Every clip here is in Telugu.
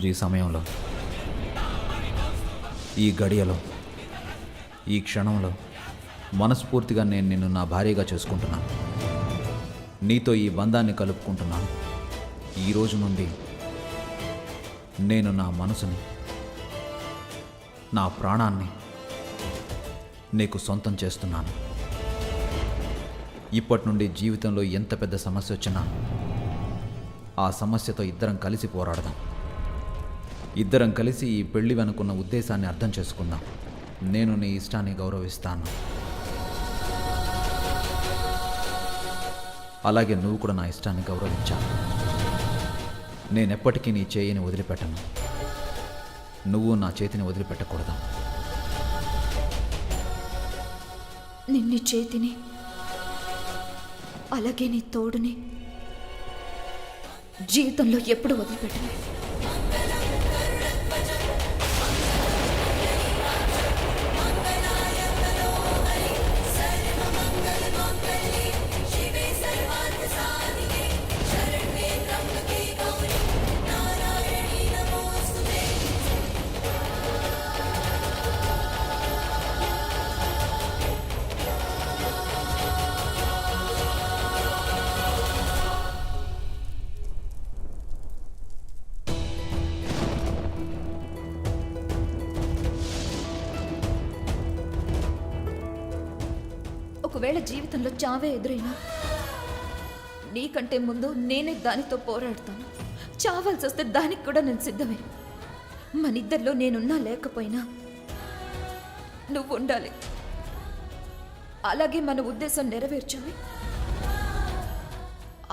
ఈ సమయంలో, ఈ గడియలో, ఈ క్షణంలో మనస్ఫూర్తిగా నేను నిన్ను నా భార్యగా చేసుకుంటున్నాను. నీతో ఈ బంధాన్ని కలుపుకుంటున్నాను. ఈ రోజు నుండి నేను నా మనసుని, నా ప్రాణాన్ని నీకు సొంతం చేస్తున్నాను. ఇప్పటి నుండి జీవితంలో ఎంత పెద్ద సమస్య వచ్చినా ఆ సమస్యతో ఇద్దరం కలిసి పోరాడదాం. ఇద్దరం కలిసి ఈ పెళ్లి వెనుకున్న ఉద్దేశాన్ని అర్థం చేసుకుందాం. నేను నీ ఇష్టాన్ని గౌరవిస్తాను, అలాగే నువ్వు కూడా నా ఇష్టాన్ని గౌరవించాను. నేనెప్పటికీ నీ చేయిని వదిలిపెట్టను, నువ్వు నా చేతిని వదిలిపెట్టకూడదు. నిన్ని చేతిని, అలాగే నీ తోడుని జీవితంలో ఎప్పుడు వదిలిపెట్టను. ఒకవేళ జీవితంలో చావే ఎదురైనా నీకంటే ముందు నేనే దానితో పోరాడతాను. చావాల్సి వస్తే దానికి కూడా నేను సిద్ధమే. మనిద్దరిలో నేనున్నా లేకపోయినా నువ్వు ఉండాలి. అలాగే మన ఉద్దేశం నెరవేర్చాలి.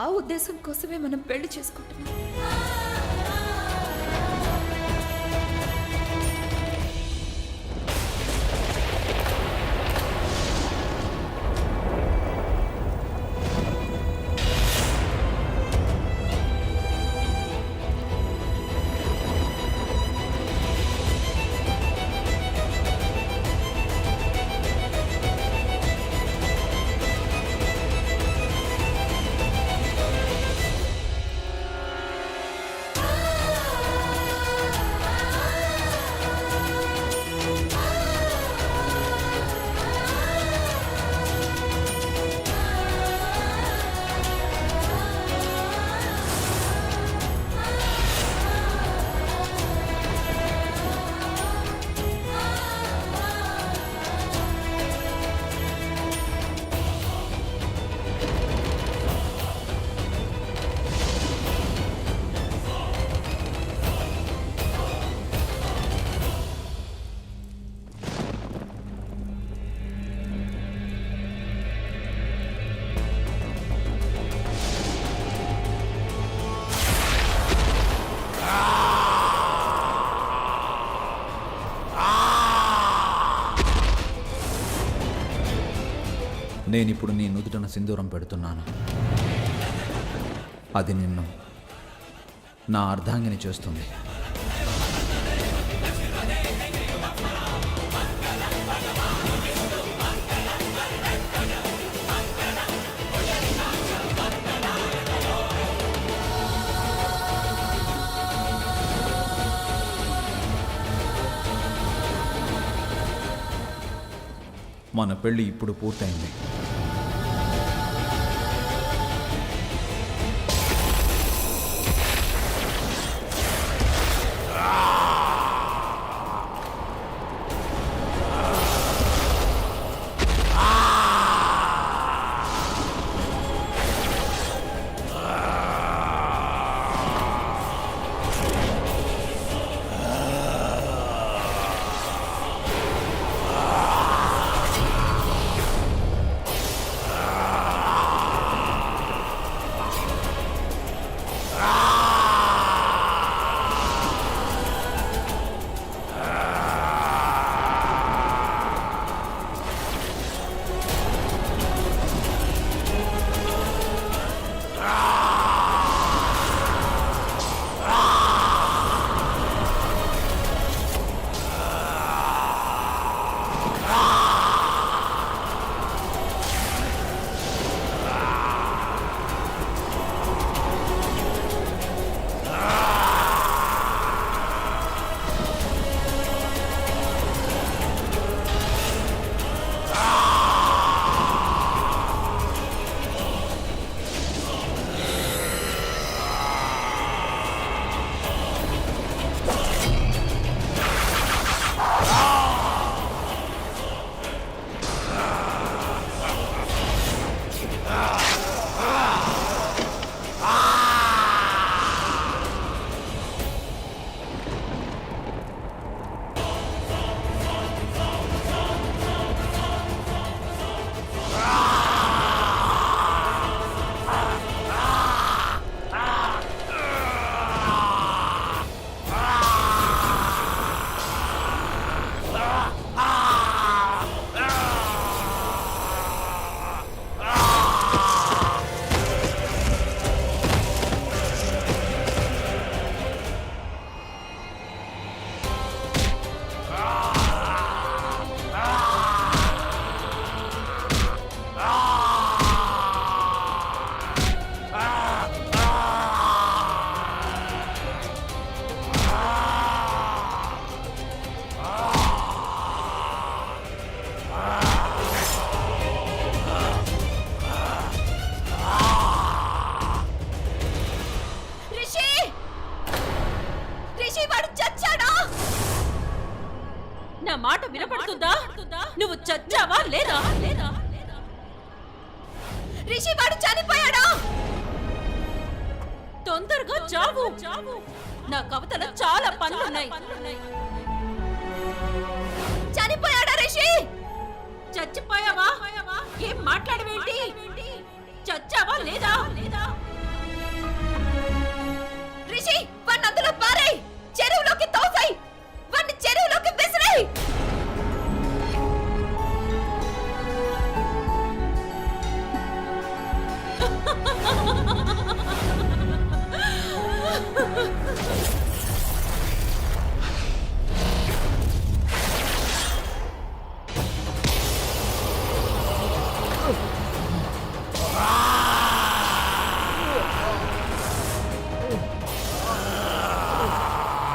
ఆ ఉద్దేశం కోసమే మనం పెళ్లి చేసుకుంటున్నాం. నేనిప్పుడు నీ నుదుటన సింధూరం పెడుతున్నాను. అది నిన్ను నా అర్ధాంగిని చేస్తుంది. మన పెళ్ళి ఇప్పుడు పూర్తయింది. రిషి వాడు చనిపోయాడు. తొందరగా చావు. నా కవితలో చాలా పనులున్నాయి. చనిపోయాడా రిషి? చచ్చిపోయావా? ఏం మాట్లాడవేంటి? చచ్చావా లేదా? రిషి వాణ్ణి అందులో పారేయ్, చెరువులోకి తోసేయ్, వాణ్ణి చెరువులోకి విసిరేయ్.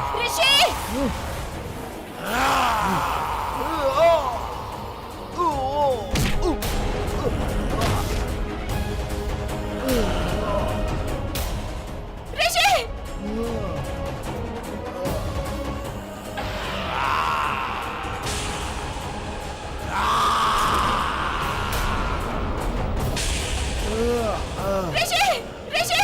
రిషి రిషి రిషి రిషి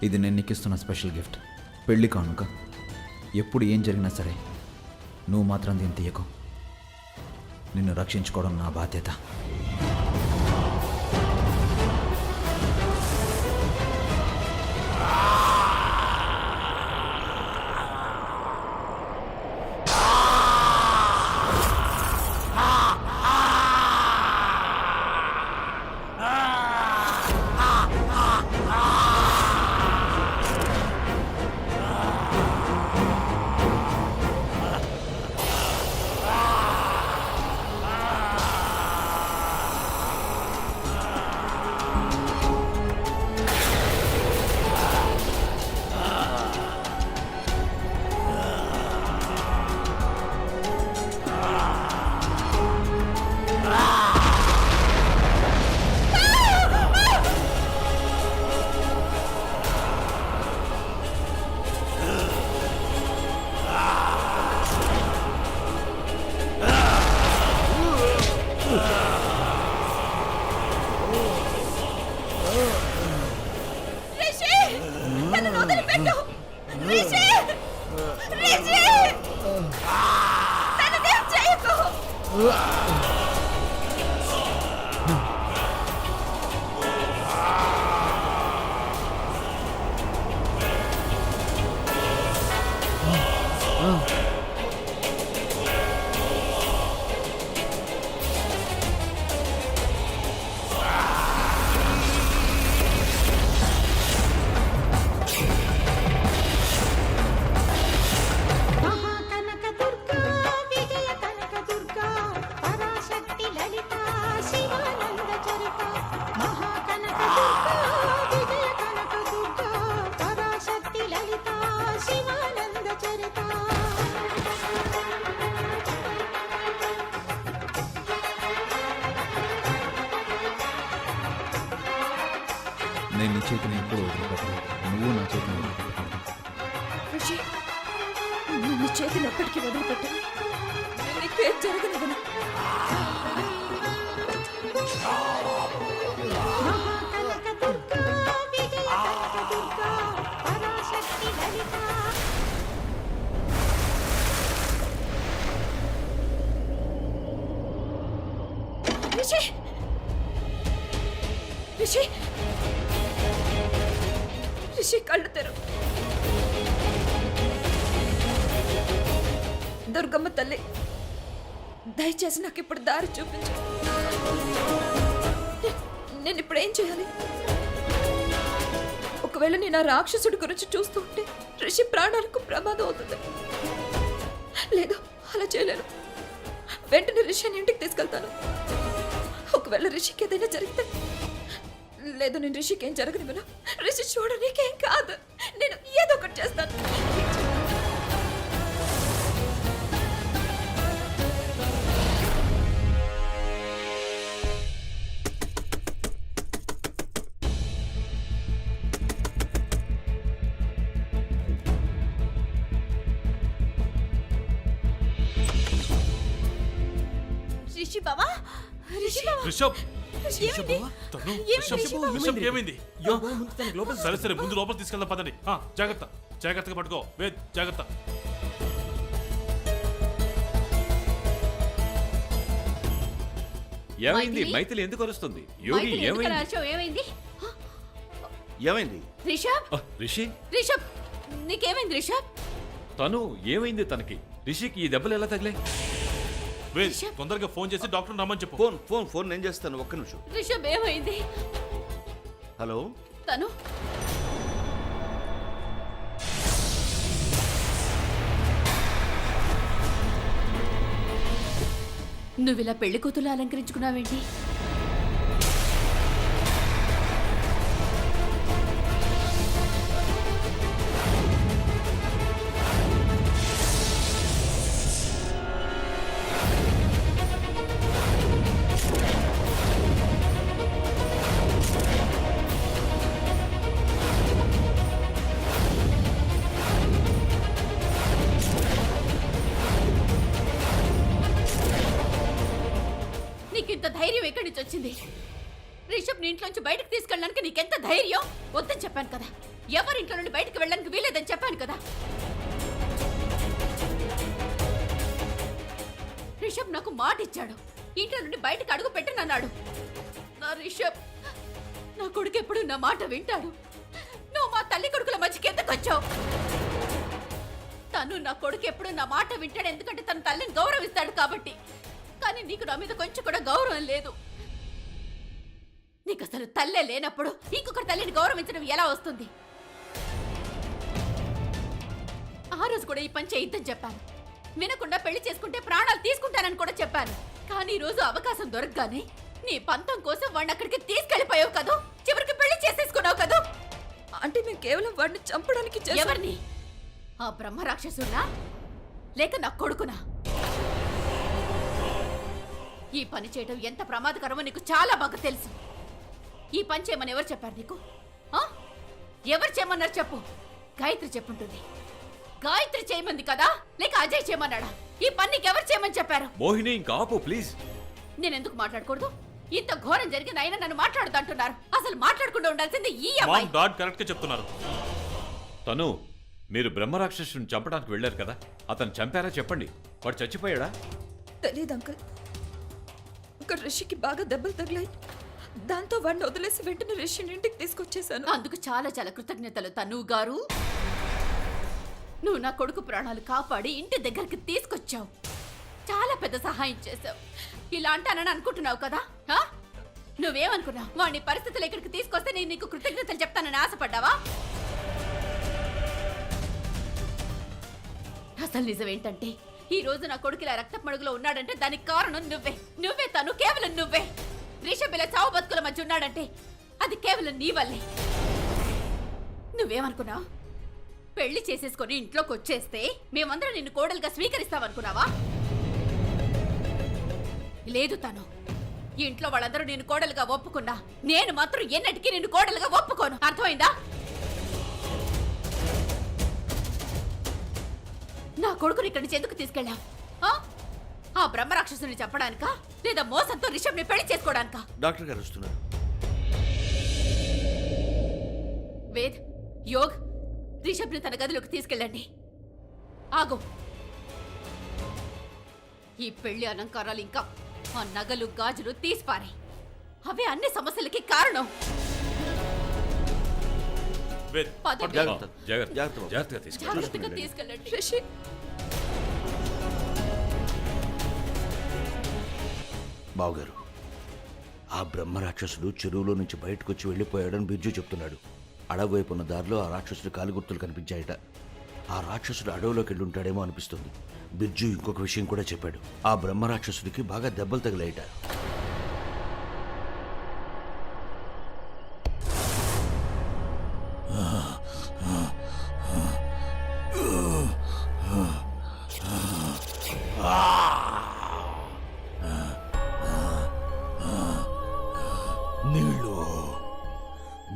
ఇది నేను నీకు ఇస్తున్న స్పెషల్ గిఫ్ట్, పెళ్లి కానుక. ఎప్పుడు ఏం జరిగినా సరే నువ్వు మాత్రం దీన్ని తీయకు. నిన్ను రక్షించుకోవడం నా బాధ్యత. రిషి నన్ను వదిలిపెట్టు. రిషి రిషి నన్ను ఏం చేయకు. మహాకనకదుర్గా విజయ కనకదుర్గా పరాశక్తి లలిత శివానంద చరిత. మహాకనకదుర్గా విజయ కనకదుర్గా పరాశక్తి లలిత శివానంద చరిత. నేను నీ చేతిని ఎప్పుడు వదిలిపెట్టను. నువ్వు నా చేతిని వదిలిపెట్టను. రిషి నన్ను చేతులు ఎప్పటికీ వదిలిపెట్టను. నేను నీకేం జరగనివ్వను. మహాకనకదుర్గా విజయ కనకదుర్గా పరాశక్తి లలిత. రిషి రిషి రిషి కళ్ళు తెరు. దుర్గమ్మ తల్లి, దయచేసి నాకు ఇప్పుడు దారి చూపించు. నేను ఇప్పుడు ఏం చేయాలి? ఒకవేళ నేను ఆ రాక్షసుడి గురించి చూస్తూ ఉంటే రిషి ప్రాణాలకు ప్రమాదం అవుతుంది. లేదు, అలా చేయలేను. వెంటనే రిషిని ఇంటికి తీసుకెళ్తాను. ఒకవేళ రిషికి ఏదైనా జరిగితే, లేదు నేను రిషికి ఏం జరగనివ్వను. రిషి చూడనీకేం కాదు. నేను ఏదో ఒకటి చేస్తాను. రిషి బావా, రిషి బావా, రిషబ్ ఏమైంది? తను ఏమైంది రిషబ్ ఏమైంది? సరే సరే ముందు లోపల తీసుకెళ్దాం పదండి. జాగ్రత్త, జాగ్రత్తగా పట్టుకో. వేద్ జాగ్రత్త. ఏమైంది? మైథిలి? మైథిలి ఎందుకు అరుస్తుంది? యోగి మైథిలి ఎందుకు ఏమైంది? అరిచావు? ఏమైంది? ఏమైంది? రిషబ్, రిషి రిషబ్, నీకేమైంది రిషబ్? తను ఏమైంది? తనకి రిషికి ఈ దెబ్బలు ఎలా తగిలాయి? వేద్ రిషబ్. తొందరగా ఫోన్ చేసి డాక్టర్ రమ్మని చెప్పు. ఫోన్ ఫోన్ ఫోన్ నేను చేస్తాను, ఒక్క నిమిషం. రిషబ్ ఏమైంది? హలో, తను నువ్విలా పెళ్లి కూతురు అలంకరించుకున్నావేంటి? నీకింత ధైర్యం ఎక్కడి నుంచి వచ్చింది? రిషబ్ నీ ఇంట్లోంచి బయటకు తీసుకెళ్ళడానికి నీకెంత ధైర్యం? వద్దని చెప్పాను కదా. ఎవరి ఇంట్లో నుండి బయటకు వెళ్ళడానికి వీలేదని చెప్పాను కదా. రిషబ్ నాకు మాట ఇచ్చాడు. ఇంట్లో నుండి బయటకు అడుగు పెట్టనన్నాడు. నా రిషబ్, నా కొడుకు ఎప్పుడు నా మాట వింటాడు. నువ్వు మా తల్లి కొడుకుల మధ్యకి ఎందుకు వచ్చావు? తను నా కొడుకు ఎప్పుడు నా మాట వింటాడు, ఎందుకంటే తన తల్లిని గౌరవిస్తాడు కాబట్టి. కానీ నీకు నా మీద కొంచెం కూడా గౌరవం లేదు. నీకు అసలు తల్లే లేనప్పుడు ఇంకొకరి తల్లిని గౌరవించడం ఎలా వస్తుంది? ఆ రోజు కూడా ఈ పని చేయొద్దని చెప్పాను. వినకుండా పెళ్లి చేసుకుంటే ప్రాణాలు తీసుకుంటానని కూడా చెప్పాను. కానీ ఈ రోజు అవకాశం దొరకగానే నీ పంతం కోసం వాడిని అక్కడికి తీసుకెళ్లిపోయావు కదా. చివరికి పెళ్లి చేసేసుకున్నావు కదా. అంటే మేము కేవలం వాడిని చంపడానికి చేశాం. ఎవరిని? ఆ బ్రహ్మ రాక్షసున్నా లేక నా కొడుకునా? ఈ పని చేయడం ఎంత ప్రమాదకరమో నీకు చాలా బాగా తెలుసు. ఈ పని చేయమని ఎవరు చెప్పారు నీకు? ఎవరు చేయమన్నారు చెప్పు. గాయత్రి చెప్పుంటుంది. గాయత్రి చేయమంది కదా, లేక అజయ్ చేయమన్నాడా? ఈ పని నీకు ఎవరు చేయమని చెప్పారు? మోహిని ఇంకా ఆపు ప్లీజ్. నేను ఎందుకు మాట్లాడకూడదు? ఇంత ఘోరం జరిగిన అయినా నన్ను మాట్లాడుతుంటున్నారు. అసలు మాట్లాడకుండా ఉండాల్సింది ఈ అమ్మాయి. మామ్ డాడ్ కరెక్ట్ గా చెప్తున్నారు. తను మీరు బ్రహ్మరాక్షసుని చంపడానికి వెళ్ళారు కదా, అతను చంపారా చెప్పండి. వాడు చచ్చిపోయాడా? తెలియదు అంకుల్. ఒక రిషికి బాగా దెబ్బలు తగిలాయి. దాంతో వాడిని వదిలేసి వెంటనే రిషిని ఇంటికి తీసుకొచ్చేసాను. అందుకు చాలా చాలా కృతజ్ఞతలు తను గారు. నువ్వు నా కొడుకు ప్రాణాలు కాపాడి ఇంటి దగ్గరికి తీసుకొచ్చావు. చాలా పెద్ద సహాయం చేశావు. ఇలా అంటానని అనుకుంటున్నావు కదా? నువ్వేమనుకున్నావు? వాడిని పరిస్థితులు ఇక్కడికి తీసుకొస్తే నేను నీకు కృతజ్ఞతలు చెప్తానని ఆశపడ్డావా? అసలు నిజం ఏంటంటే, ఈ రోజు నా కొడుకు ఇలా రక్త మడుగులో ఉన్నాడంటే దానికి కారణం నువ్వే. నువ్వే తను, కేవలం నువ్వే. రిషబ్ ఇలా చావు బతుకుల మధ్య ఉన్నాడంటే అది కేవలం నీ వల్లే. నువ్వేమనుకున్నావు? పెళ్లి చేసేసుకొని ఇంట్లోకి వచ్చేస్తే మేమందరం నిన్ను కోడలుగా స్వీకరిస్తామనుకున్నావా? లేదు తను. ఈ ఇంట్లో వాళ్ళందరూ నిన్ను కోడలుగా ఒప్పుకున్నా నేను మాత్రం ఎన్నటికీ నిన్ను కోడలుగా ఒప్పుకోను. అర్థమైందా? నా కొడుకుని ఇక్కడి నుంచి ఎందుకు తీసుకెళ్ళావు? ఆ బ్రహ్మరాక్షసుని చెప్పడానికా, లేదా మోసంతో రిషబ్ని పెళ్లి చేసుకోవడానికా? డాక్టర్ గారు వస్తున్నారు. వేద్, యోగ్, రిషబ్ని తన గదిలోకి తీసుకెళ్ళండి. ఆగు. ఈ పెళ్లి అలంకారాలు ఇంకా ఆ నగలు గాజులు తీసిపారే. అవే అన్ని సమస్యలకి కారణం. వేద్ పద. పట్టుకో. జాగ్రత్త జాగ్రత్త జాగ్రత్త బాబు. జాగ్రత్తగా తీసుకెళ్ళి జాగ్రత్తగా తీసుకెళ్ళండి. రిషి బావగారు, ఆ బ్రహ్మరాక్షసుడు చెరువులో నుంచి బయటకు వచ్చి వెళ్ళిపోయాడని బిర్జు చెప్తున్నాడు. అడవి వైపు ఉన్న దారిలో ఆ రాక్షసుడి కాలిగుర్తులు కనిపించాయట. ఆ రాక్షసుడు అడవిలోకి వెళ్ళి ఉంటాడేమో అనిపిస్తుంది. బిర్జు ఇంకొక విషయం కూడా చెప్పాడు. ఆ బ్రహ్మరాక్షసుడికి బాగా దెబ్బలు తగిలాయట.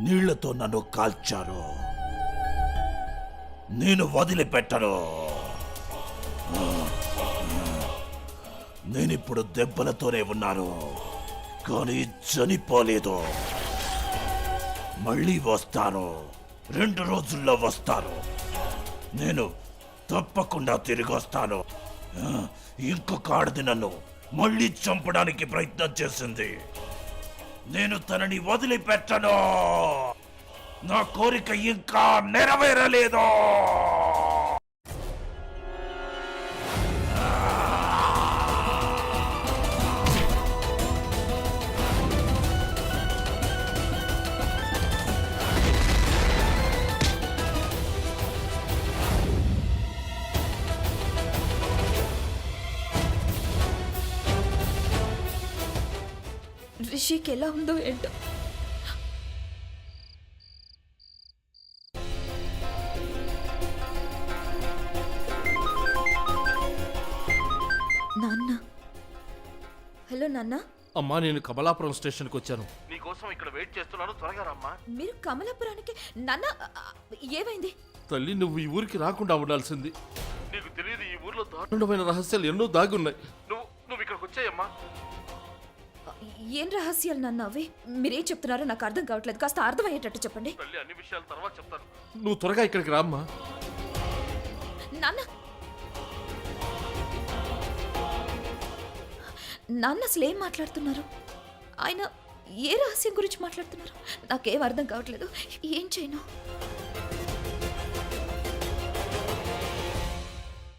నీళ్లతో నన్ను కాల్చారు, నేను వదిలిపెట్టను. నేనిప్పుడు దెబ్బలతోనే ఉన్నాను, కానీ చనిపోలేదు. మళ్ళీ వస్తాను, 2 రోజుల్లో వస్తాను. నేను తప్పకుండా తిరిగి వస్తాను. ఇంకొక ఆడది నన్ను మళ్ళీ చంపడానికి ప్రయత్నం చేసింది. నేను తనని వదిలిపెట్టను. నా కోరిక ఇంకా నెరవేరలేదు. రిషికి ఎలా ఉందో ఏంటో. నాన్న, హలో నాన్న. అమ్మా, నేను కమలాపురం స్టేషన్కి వచ్చాను. మీరు కమలాపురానికి? నాన్న, ఏమైంది? తల్లి, నువ్వు ఈ ఊరికి రాకుండా ఉండాల్సింది. నీకు తెలియదు, ఈ ఊర్లో దారుణమైన రహస్యాలు ఎన్నో దాగి ఉన్నాయి. నువ్వు ఇక్కడికి వచ్చాయమ్మా. ఏం రహస్యాలు నాన్న అవి? మీరేం చెప్తున్నారో నాకు అర్థం కావట్లేదు. కాస్త అర్థమయ్యేటట్టు చెప్పండి. తల్లి, అన్ని విషయాలు తర్వాత చెప్తాను. నువ్వు త్వరగా ఇక్కడికి రామ్మా. నాన్న, నాన్న అసలు ఏం మాట్లాడుతున్నారు? ఆయన ఏ రహస్యం గురించి మాట్లాడుతున్నారు? నాకేం అర్థం కావట్లేదు. ఏం చేయను?